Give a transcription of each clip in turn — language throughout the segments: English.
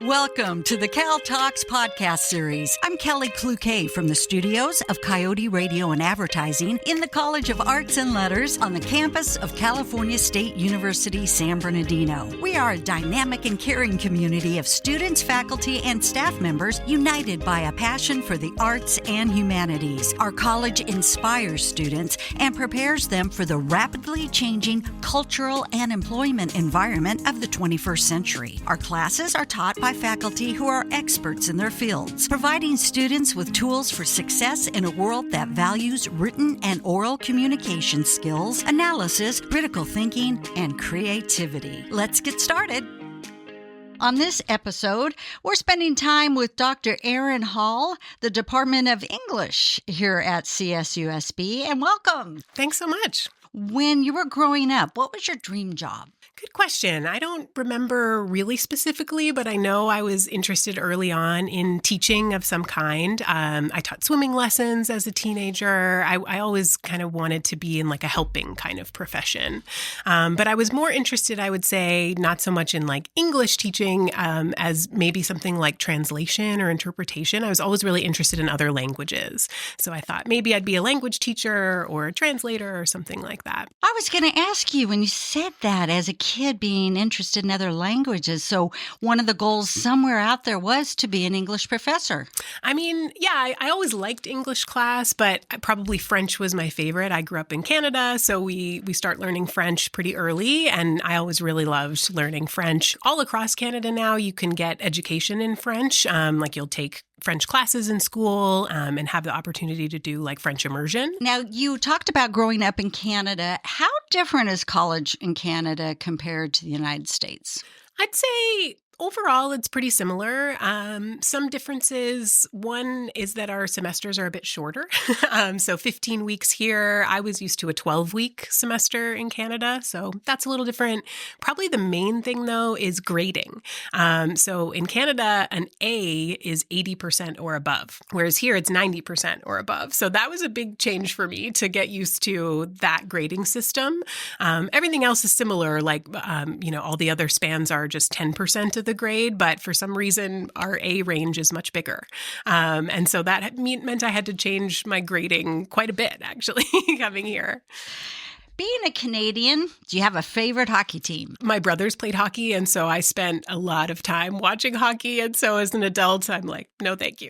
Welcome to the Cal Talks podcast series. I'm Kelly Cloquet from the studios of Coyote Radio and Advertising in the College of Arts and Letters on the campus of California State University, San Bernardino. We are a dynamic and caring community of students, faculty, and staff members united by a passion for the arts and humanities. Our college inspires students and prepares them for the rapidly changing cultural and employment environment of the 21st century. Our classes are taught by faculty who are experts in their fields, providing students with tools for success in a world that values written and oral communication skills, analysis, critical thinking, and creativity. Let's get started. On this episode, we're spending time with Dr. Erin Hall, the Department of English here at CSUSB, and welcome. Thanks so much. When you were growing up, what was your dream job? Good question. I don't remember really specifically, but I know I was interested early on in teaching of some kind. I taught swimming lessons as a teenager. I always kind of wanted to be in like a helping kind of profession. But I was more interested, I would say, not so much in like English teaching as maybe something like translation or interpretation. I was always really interested in other languages. So I thought maybe I'd be a language teacher or a translator or something like that. I was going to ask you when you said that as a kid being interested in other languages. So one of the goals somewhere out there was to be an English professor. I mean, yeah, I always liked English class, but probably French was my favorite. I grew up in Canada, so we start learning French pretty early, and I always really loved learning French. All across Canada now, you can get education in French, like you'll take French classes in school and have the opportunity to do like French immersion. Now, you talked about growing up in Canada. How different is college in Canada compared to the United States? I'd say overall, it's pretty similar. Some differences. One is that our semesters are a bit shorter. So 15 weeks here. I was used to a 12-week semester in Canada. So that's a little different. Probably the main thing, though, is grading. So in Canada, an A is 80% or above, whereas here it's 90% or above. So that was a big change for me to get used to that grading system. Everything else is similar. Like, all the other spans are just 10% of the grade, but for some reason, our A range is much bigger. And so that meant I had to change my grading quite a bit, actually, coming here. Being a Canadian, do you have a favorite hockey team? My brothers played hockey, and so I spent a lot of time watching hockey. And so as an adult, I'm like, no, thank you.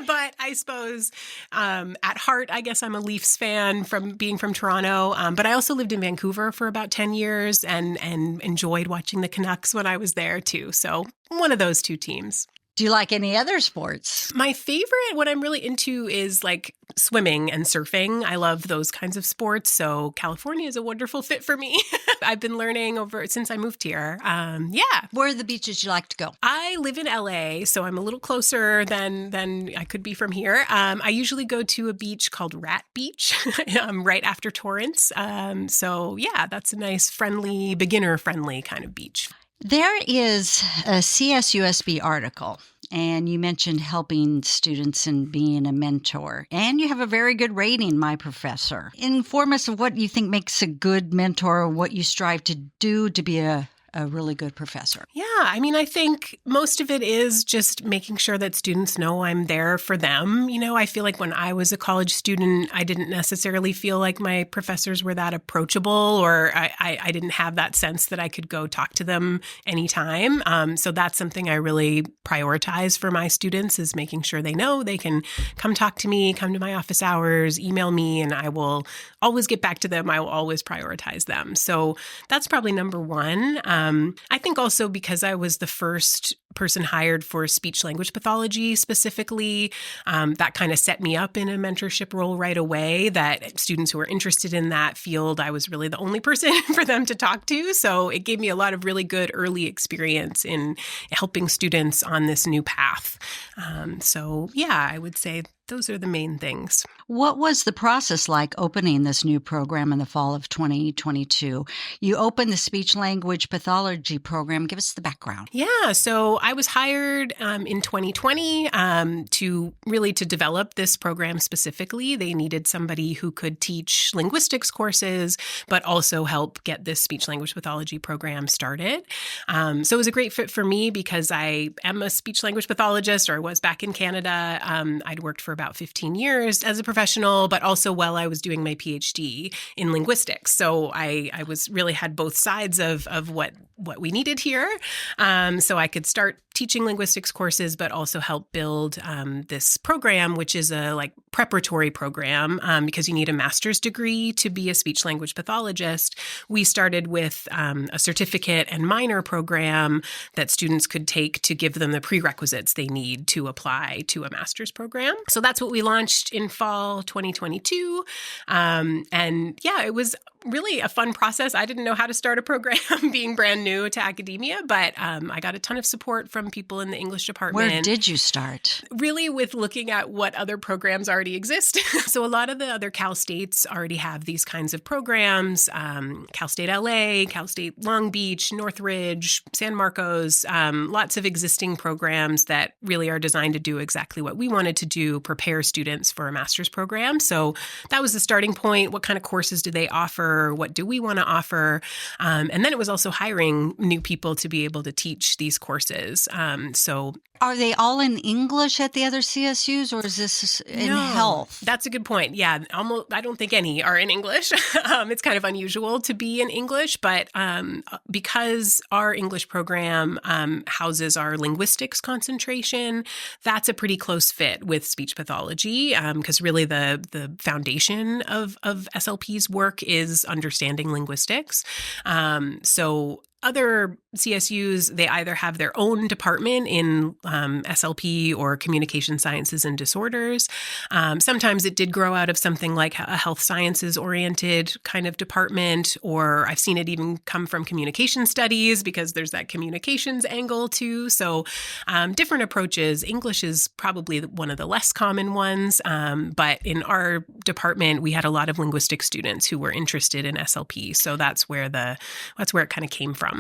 But I suppose at heart, I guess I'm a Leafs fan from being from Toronto. But I also lived in Vancouver for about 10 years and enjoyed watching the Canucks when I was there, too. So one of those two teams. Do you like any other sports? My favorite, what I'm really into is like swimming and surfing. I love those kinds of sports. So California is a wonderful fit for me. I've been learning since I moved here. Yeah. Where are the beaches you like to go? I live in LA, so I'm a little closer than I could be from here. I usually go to a beach called Rat Beach right after Torrance. So yeah, that's a nice, friendly, beginner-friendly kind of beach. There is a CSUSB article, and you mentioned helping students and being a mentor. And you have a very good rating, my professor. Inform us of what you think makes a good mentor, what you strive to do to be a really good professor. Yeah, I mean, I think most of it is just making sure that students know I'm there for them. I feel like when I was a college student, I didn't necessarily feel like my professors were that approachable, or I didn't have that sense that I could go talk to them anytime. So that's something I really prioritize for my students, is making sure they know they can come talk to me, come to my office hours, email me, and I will always get back to them. I will always prioritize them. So that's probably number one. I think also because I was the first person hired for speech language pathology specifically, that kind of set me up in a mentorship role right away, that students who were interested in that field, I was really the only person for them to talk to. So it gave me a lot of really good early experience in helping students on this new path. So yeah, I would say those are the main things. What was the process like opening this new program in the fall of 2022? You opened the speech language pathology program. Give us the background. Yeah, so I was hired in 2020 to develop this program specifically. They needed somebody who could teach linguistics courses, but also help get this speech-language pathology program started. So it was a great fit for me because I am a speech-language pathologist, or I was back in Canada. I'd worked for about 15 years as a professional, but also while I was doing my PhD in linguistics. So I was really had both sides of what we needed here. So I could start teaching linguistics courses, but also help build this program, which is a preparatory program because you need a master's degree to be a speech-language pathologist. We started with a certificate and minor program that students could take to give them the prerequisites they need to apply to a master's program. So that's what we launched in fall 2022. And yeah, it was really a fun process. I didn't know how to start a program being brand new to academia, but I got a ton of support from people in the English department. Where did you start? Really with looking at what other programs already exist. So a lot of the other Cal States already have these kinds of programs. Cal State LA, Cal State Long Beach, Northridge, San Marcos, lots of existing programs that really are designed to do exactly what we wanted to do, prepare students for a master's program. So that was the starting point. What kind of courses do they offer? What do we want to offer? And then it was also hiring new people to be able to teach these courses. So are they all in English at the other CSUs, or is this in health? That's a good point. Yeah, almost. I don't think any are in English. It's kind of unusual to be in English, but because our English program houses our linguistics concentration, that's a pretty close fit with speech pathology because really the foundation of SLP's work is understanding linguistics. So other CSUs, they either have their own department in SLP or communication sciences and disorders. Sometimes it did grow out of something like a health sciences oriented kind of department, or I've seen it even come from communication studies because there's that communications angle too. So different approaches. English is probably one of the less common ones, but in our department, we had a lot of linguistic students who were interested in SLP. So that's where it kind of came from.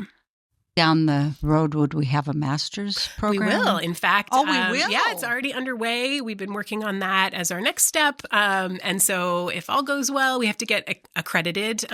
Down the road, would we have a master's program? We will. In fact, we will? Yeah, it's already underway. We've been working on that as our next step. And so if all goes well, we have to get accredited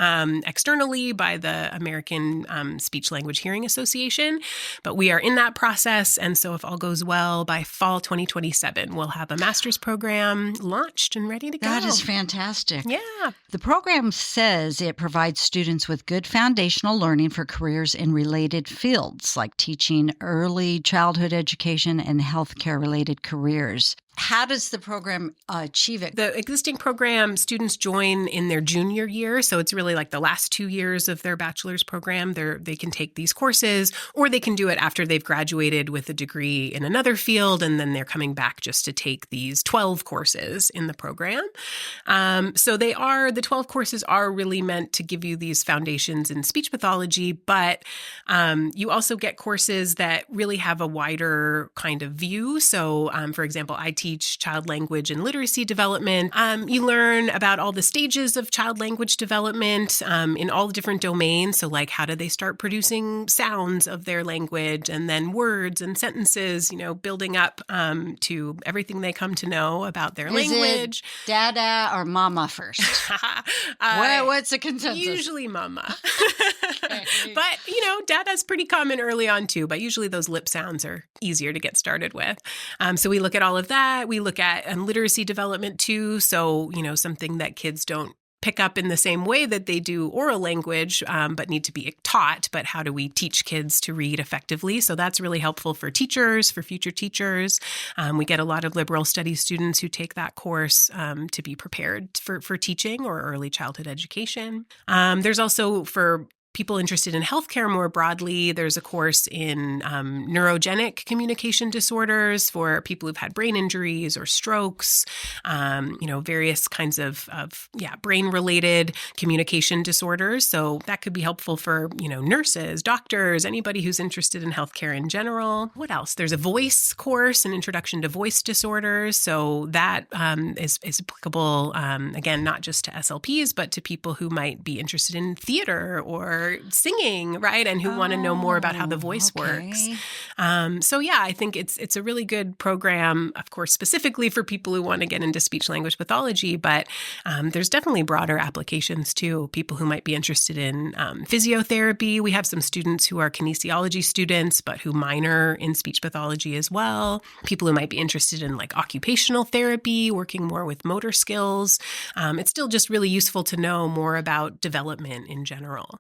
externally by the American Speech Language Hearing Association. But we are in that process. And so if all goes well, by fall 2027, we'll have a master's program launched and ready to go. That is fantastic. Yeah. The program says it provides students with good foundational learning for careers in related fields like teaching, early childhood education, and healthcare-related careers. How does the program achieve it? The existing program, students join in their junior year. So it's really like the last 2 years of their bachelor's program. They can take these courses, or they can do it after they've graduated with a degree in another field, and then they're coming back just to take these 12 courses in the program. So the 12 courses are really meant to give you these foundations in speech pathology, but you also get courses that really have a wider kind of view. So, for example, I teach child language and literacy development. You learn about all the stages of child language development in all the different domains. So like, how do they start producing sounds of their language, and then words and sentences, building up to everything they come to know about their language. Is it dada or mama first? What's the consensus? Usually mama. But, dada's pretty common early on too, but usually those lip sounds are easier to get started with. So we look at all of that. We look at literacy development too. So, something that kids don't pick up in the same way that they do oral language, but need to be taught. But how do we teach kids to read effectively? So that's really helpful for teachers, for future teachers. We get a lot of liberal studies students who take that course to be prepared for teaching or early childhood education. There's also for people interested in healthcare more broadly, there's a course in neurogenic communication disorders for people who've had brain injuries or strokes, various kinds of brain-related communication disorders. So that could be helpful for, nurses, doctors, anybody who's interested in healthcare in general. What else? There's a voice course, an introduction to voice disorders. So that is applicable, again, not just to SLPs, but to people who might be interested in theater or are singing, right? And who want to know more about how the voice works. So yeah, I think it's a really good program, of course, specifically for people who want to get into speech language pathology, but there's definitely broader applications too. People who might be interested in physiotherapy. We have some students who are kinesiology students, but who minor in speech pathology as well. People who might be interested in like occupational therapy, working more with motor skills. It's still just really useful to know more about development in general.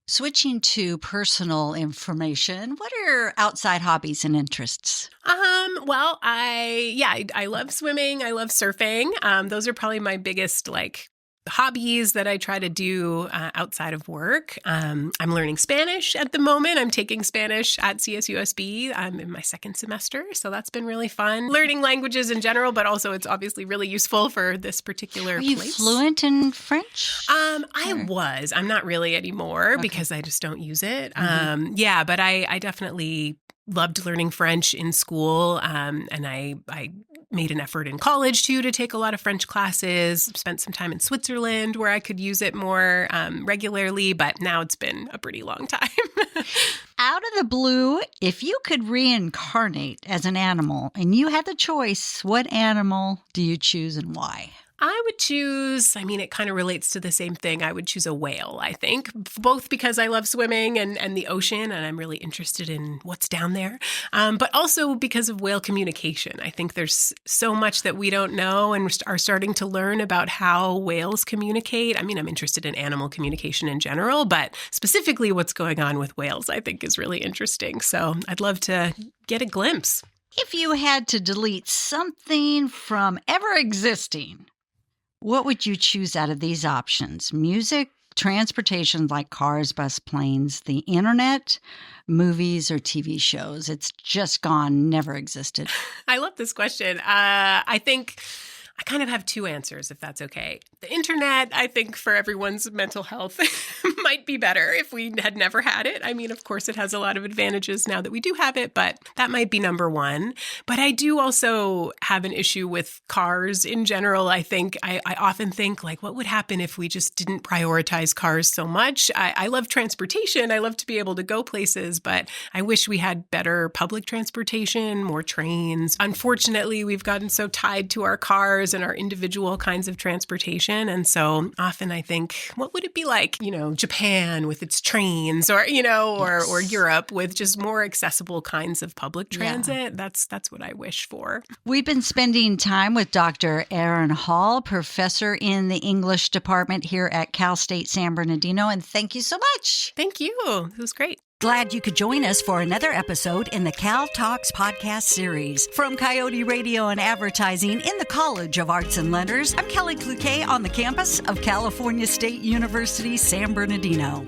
Switching to personal information, what are your outside hobbies and interests? Well, I love swimming. I love surfing. Those are probably my biggest hobbies that I try to do outside of work. I'm learning Spanish at the moment. I'm taking Spanish at CSUSB. I'm in my second semester, so that's been really fun. Learning languages in general, but also it's obviously really useful for this particular place. Are you fluent in French? I was. I'm not really anymore because I just don't use it. But I definitely loved learning French in school, and I made an effort in college, too, to take a lot of French classes, spent some time in Switzerland where I could use it more regularly, but now it's been a pretty long time. Out of the blue, if you could reincarnate as an animal and you had the choice, what animal do you choose and why? I would choose, it kind of relates to the same thing. I would choose a whale, I think, both because I love swimming and the ocean, and I'm really interested in what's down there, but also because of whale communication. I think there's so much that we don't know and are starting to learn about how whales communicate. I'm interested in animal communication in general, but specifically what's going on with whales, I think, is really interesting. So I'd love to get a glimpse. If you had to delete something from ever existing, what would you choose out of these options? Music, transportation like cars, bus, planes, the internet, movies, or TV shows? It's just gone, never existed. I love this question. I think I kind of have two answers, if that's okay. The internet, I think, for everyone's mental health might be better if we had never had it. Of course, it has a lot of advantages now that we do have it, but that might be number one. But I do also have an issue with cars in general. I think I often think, what would happen if we just didn't prioritize cars so much? I love transportation. I love to be able to go places, but I wish we had better public transportation, more trains. Unfortunately, we've gotten so tied to our cars and our individual kinds of transportation. And so often I think, what would it be like, Japan with its trains or Europe with just more accessible kinds of public transit? Yeah. That's what I wish for. We've been spending time with Dr. Erin Hall, professor in the English department here at Cal State San Bernardino. And thank you so much. Thank you. It was great. Glad you could join us for another episode in the Cal Talks podcast series. From Coyote Radio and Advertising in the College of Arts and Letters, I'm Kelly Cloquet on the campus of California State University, San Bernardino.